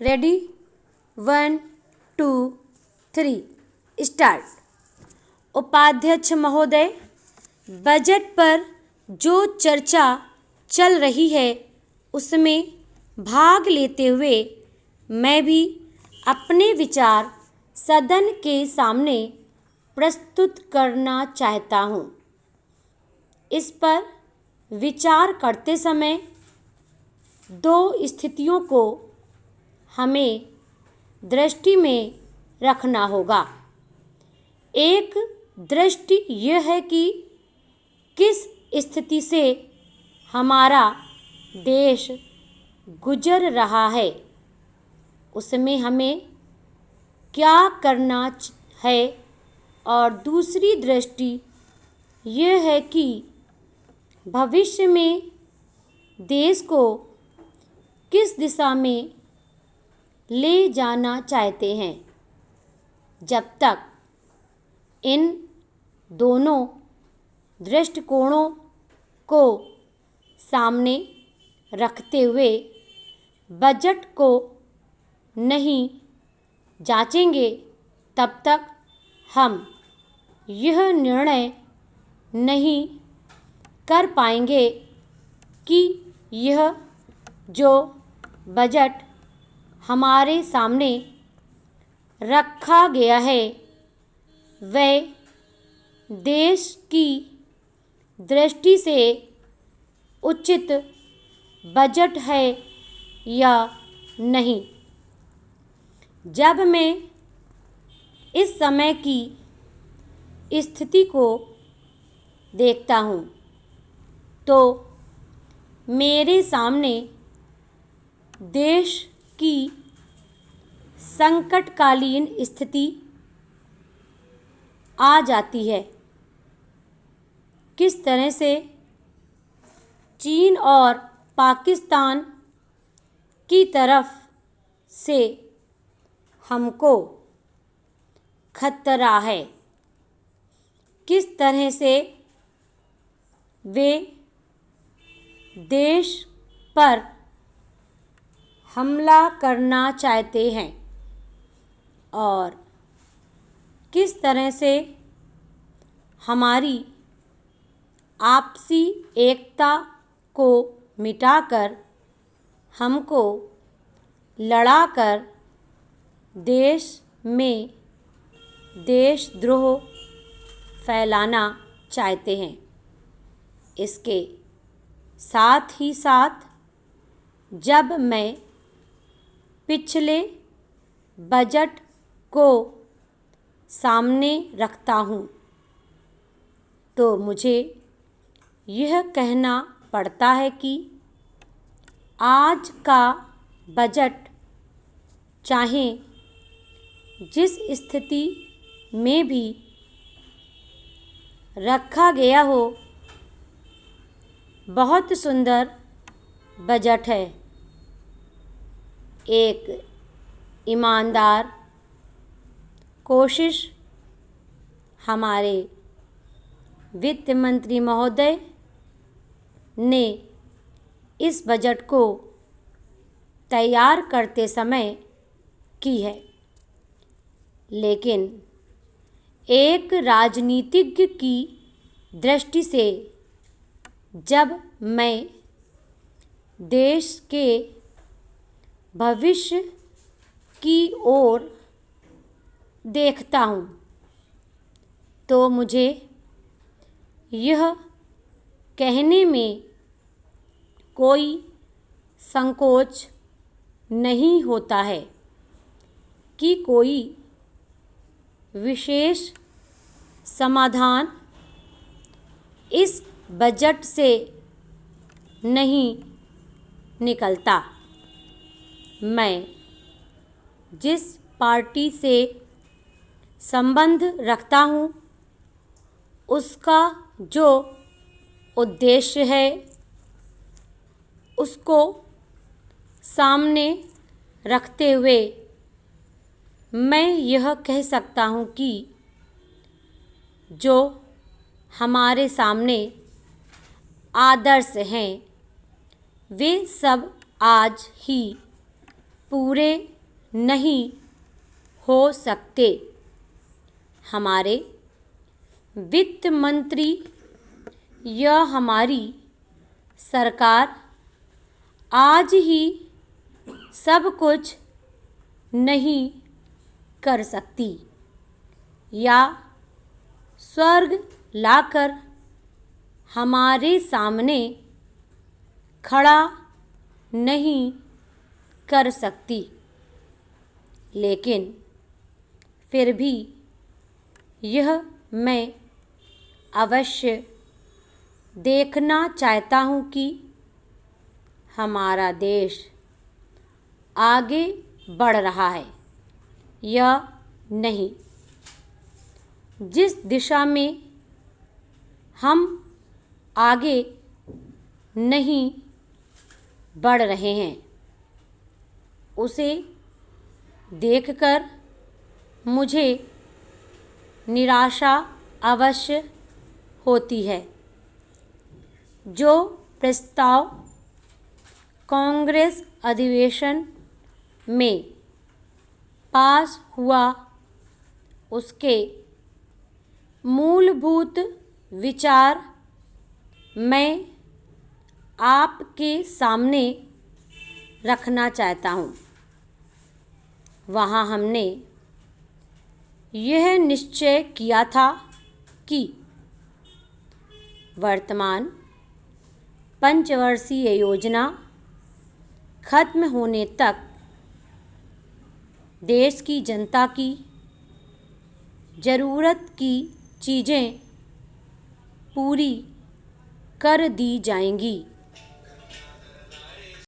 Ready 1 2 3 start. उपाध्यक्ष महोदय, budget पर जो चर्चा चल रही है उसमें भाग लेते हुए मैं भी अपने विचार सदन के सामने प्रस्तुत करना चाहता हूँ। इस पर विचार करते समय दो स्थितियों को हमें दृष्टि में रखना होगा। एक दृष्टि यह है कि किस स्थिति से हमारा देश गुजर रहा है, उसमें हमें क्या करना है, और दूसरी दृष्टि यह है कि भविष्य में देश को किस दिशा में ले जाना चाहते हैं। जब तक इन दोनों दृष्टिकोणों को सामने रखते हुए बजट को नहीं जांचेंगे, तब तक हम यह निर्णय नहीं कर पाएंगे कि यह जो बजट हमारे सामने रखा गया है वह देश की दृष्टि से उचित बजट है या नहीं। जब मैं इस समय की स्थिति को देखता हूँ तो मेरे सामने देश की संकटकालीन स्थिति आ जाती है। किस तरह से चीन और पाकिस्तान की तरफ से हमको खतरा है, किस तरह से वे देश पर हमला करना चाहते हैं और किस तरह से हमारी आपसी एकता को मिटाकर हमको लड़ाकर देश में देशद्रोह फैलाना चाहते हैं। इसके साथ ही साथ जब मैं पिछले बजट को सामने रखता हूँ तो मुझे यह कहना पड़ता है कि आज का बजट चाहे जिस स्थिति में भी रखा गया हो, बहुत सुंदर बजट है। एक ईमानदार कोशिश हमारे वित्त मंत्री महोदय ने इस बजट को तैयार करते समय की है, लेकिन एक राजनीतिज्ञ की दृष्टि से जब मैं देश के भविष्य की ओर देखता हूँ तो मुझे यह कहने में कोई संकोच नहीं होता है कि कोई विशेष समाधान इस बजट से नहीं निकलता। मैं जिस पार्टी से संबंध रखता हूँ उसका जो उद्देश्य है उसको सामने रखते हुए मैं यह कह सकता हूँ कि जो हमारे सामने आदर्श हैं वे सब आज ही पूरे नहीं हो सकते। हमारे वित्त मंत्री या हमारी सरकार आज ही सब कुछ नहीं कर सकती या स्वर्ग लाकर हमारे सामने खड़ा नहीं कर सकती, लेकिन फिर भी यह मैं अवश्य देखना चाहता हूँ कि हमारा देश आगे बढ़ रहा है या नहीं। जिस दिशा में हम आगे नहीं बढ़ रहे हैं उसे देखकर मुझे निराशा अवश्य होती है। जो प्रस्ताव कांग्रेस अधिवेशन में पास हुआ उसके मूलभूत विचार मैं आपके सामने रखना चाहता हूँ। वहाँ हमने यह निश्चय किया था कि वर्तमान पंचवर्षीय योजना खत्म होने तक देश की जनता की ज़रूरत की चीज़ें पूरी कर दी जाएंगी।